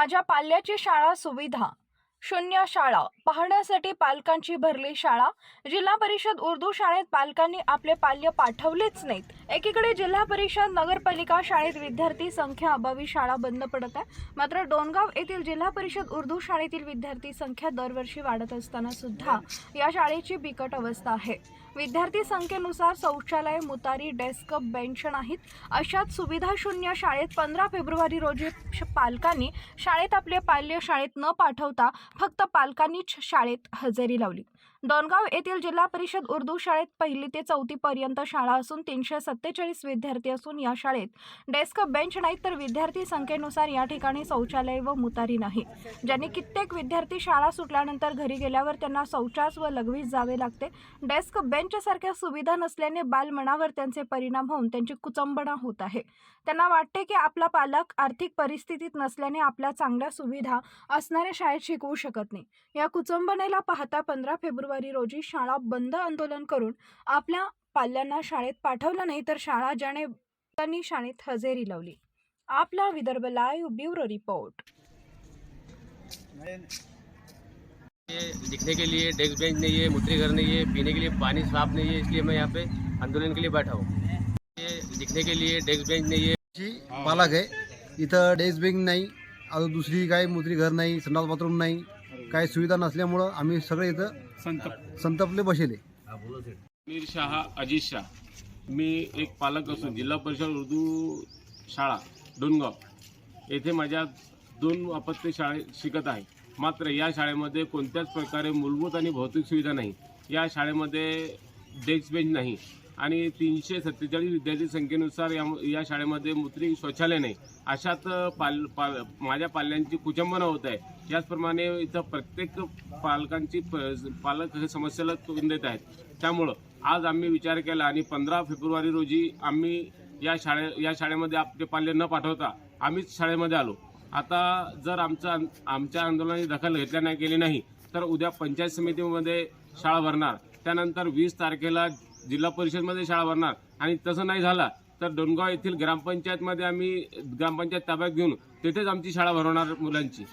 माझ्या पाल्याची शाळा सुविधा शून्य शाळा पाहण्यासाठी पालकांची भरली शाळा। जिल्हा परिषद उर्दू शाळेत पालकांनी आपले पाल्य पाठवलेच नाहीत। एकीकडे जिल्हा परिषद नगरपालिका शाळेत विद्यार्थी संख्या अभावी शाळा बंद पडत आहे। मात्र डोणगाव येथील जिल्हा परिषद उर्दू शाळेतील विद्यार्थी संख्या दरवर्षी वाढत असताना सुद्धा या शाळेची बिकट अवस्था आहे। विद्यार्थी संख्येनुसार शौचालय, मुतारी, डेस्क, बेंच नाहीत। अशात सुविधा शून्य शाळेत 15 फेब्रुवारी रोजी पालकांनी शाळेत आपले पाल्य शाळेत न पाठवता फक्त पालकांनीच शाळेत हजेरी लावली। डोणगाव येथील जिल्हा परिषद उर्दू शाळेत 1ली ते 4थी पर्यंत शाळा असून 347 विद्यार्थी असून या शाळेत डेस्क, बेंच नाहीत, तर विद्यार्थी संख्येनुसार या ठिकाणी शौचालय व मुतारी नाही, ज्यांनी कित्येक विद्यार्थी शाळा सुटल्यानंतर घरी गेल्यावर त्यांना शौचास व लघवीस जावे लागते। डेस्क, बेंच सारख्या सुविधा नसल्याने बालमनावर त्यांचे परिणाम होऊन त्यांची कुचंबणा होत आहे। त्यांना वाटते की आपला पालक आर्थिक परिस्थितीत नसल्याने आपल्या चांगल्या सुविधा असणाऱ्या शाळेत शिकवू शकत नाही। या कुचंबनेला पाहता 15 फेब्रुवारी रोजी शाळा बंद आंदोलन करून आपल्या पाल्यांना शाळेत पाठवलं नाही, तर शाळा ज्याने त्यांनी शाळेत हजेरी लावली। आपला विदर्भ लाईव्ह ब्युरो रिपोर्ट। लिखने के लिए डेस्क बेंच नहीं है, मूत्री घर नहीं है, पीने के लिए पानी साफ नहीं है, इसलिए मैं यहाँ पे आंदोलन के लिए बैठा हूँ। ये लिखने के लिए डेस्क बेंच नहीं है। पालक आहे, इथं डेस्क बेंच नाही, अजून दुसरी काही मूत्री घर नाही, संडास बाथरूम नाही, काही सुविधा नसल्यामुळं आम्ही सगळे इथं संतपले बसले। मीर शाह अजीज शाह, मी एक पालक असून जिल्हा परिषद उर्दू शाळा डोणगाव येथे माझ्या 2 अपत्य शाळेत शिकत आहे। मात्र या शाळेमध्ये कोणत्याच प्रकारे मूलभूत आणि भौतिक सुविधा नाही। या शाळेमध्ये डेस्क बेंच नाही आणि 347 विद्यार्थी संख्येनुसार या शाळेमध्ये मूत्री शौचालय नाही। अशात माझ्या पाल्यांची कुचंबना होत आहे। याचप्रमाणे इथं प्रत्येक पालक हे समस्येला तोंड देत आहेत। त्यामुळं आज आम्ही विचार केला आणि 15 फेब्रुवारी रोजी आम्ही या शाळेमध्ये आपले पाल्य न पाठवता आम्हीच शाळेमध्ये आलो। आता जर आमच्या आंदोलनाची दखल गेली नाही तर उद्या पंचायत समितीमध्ये शाळा भरणार, त्यानंतर 20 तारखेला जिल्हा परिषदमध्ये शाळा भरणार आणि तसं नाही झालं तर डोणगाव येथील ग्रामपंचायतमध्ये आम्ही ग्रामपंचायत ताब्यात घेऊन तिथेच आमची शाळा भरवणार मुलांची।